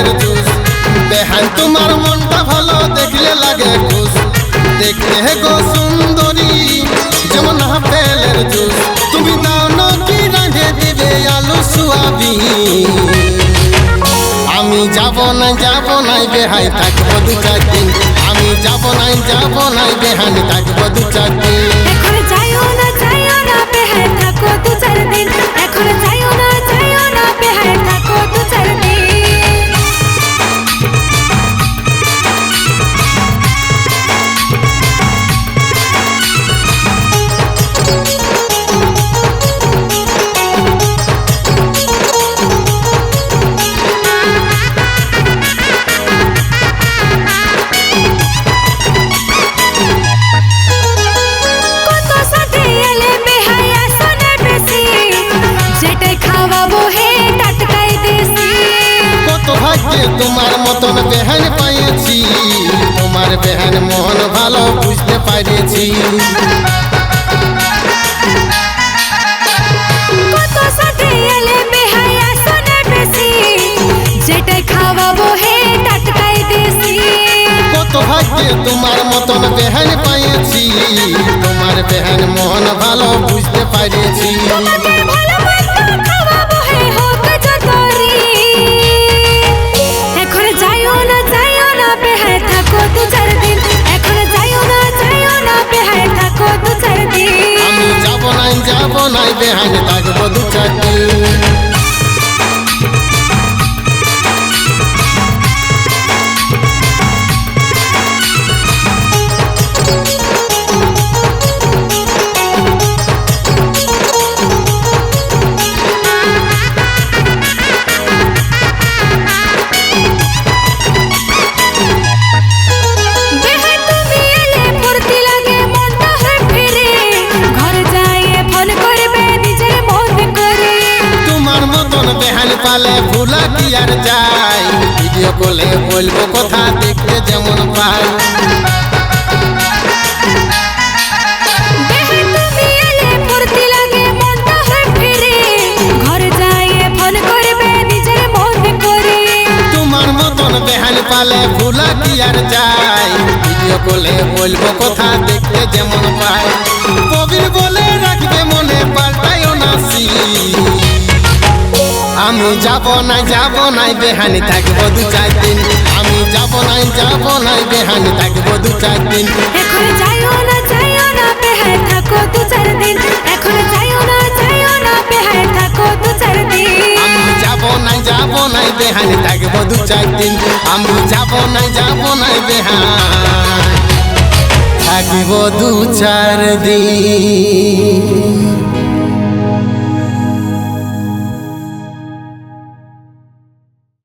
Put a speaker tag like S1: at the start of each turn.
S1: আপেলের জুস। বেহান তোমার মনটা ভালো দেখলে লাগে খুশ, দেখতে গো সুন্দরী যেমন আপেলের জুস। তুমি দাও নাকি রাঁধে দিবে আলু সোয়াবিন। আমি যাব নাই বেহাই থাকবো 2-4 দিন। আমি যাব নাই বেহান থাকবো 2-4 দিন।
S2: এখন যাইও না বেহাই থাকো 2-4 দিন। এখন যাইও না বেহাই থাকো 2-4 দিন।
S1: তোমার মতন বেহান পাইছি, তোমার বেহান মন ভালো বুঝতে পারেছি।
S2: কত সাথে এলে বেহাই আসনে বেশি, যেটাই খাওয়াবো হে টাটকাই দেশি।
S1: কত ভাগ্যে তোমার মতন বেহান পাইছি, তোমার বেহান মন ভালো বুঝতে পারেছি। যাব নাই বেহান থাকবো 2-4 দিন। বেহান পালে ভুলা কি আর যাই, ভিডিও কলে বলবো কথা দেখতে যেমন পাই। তোমার মতন বেহান পালে ভুলা কি আর যাই, ভিডিও কলে বলবো কথা দেখতে যেমন পাই। কবির বলে রাখবে মনে পাল্টায়ও নাসি। আমি যাব নাই বেহানি থাকবো 2-4 দিন। আমি যাব নাই বেহানি থাকবো 2-4 দিন।
S2: এখন যাইও না বেহাই থাকো 2-4 দিন। এখন যাইও না বেহাই থাকো 2-4 দিন।
S1: আমি যাব নাই বেহানি থাকবো 2-4 দিন। আমি যাব নাই বেহান থাকবো 2-4 দিন।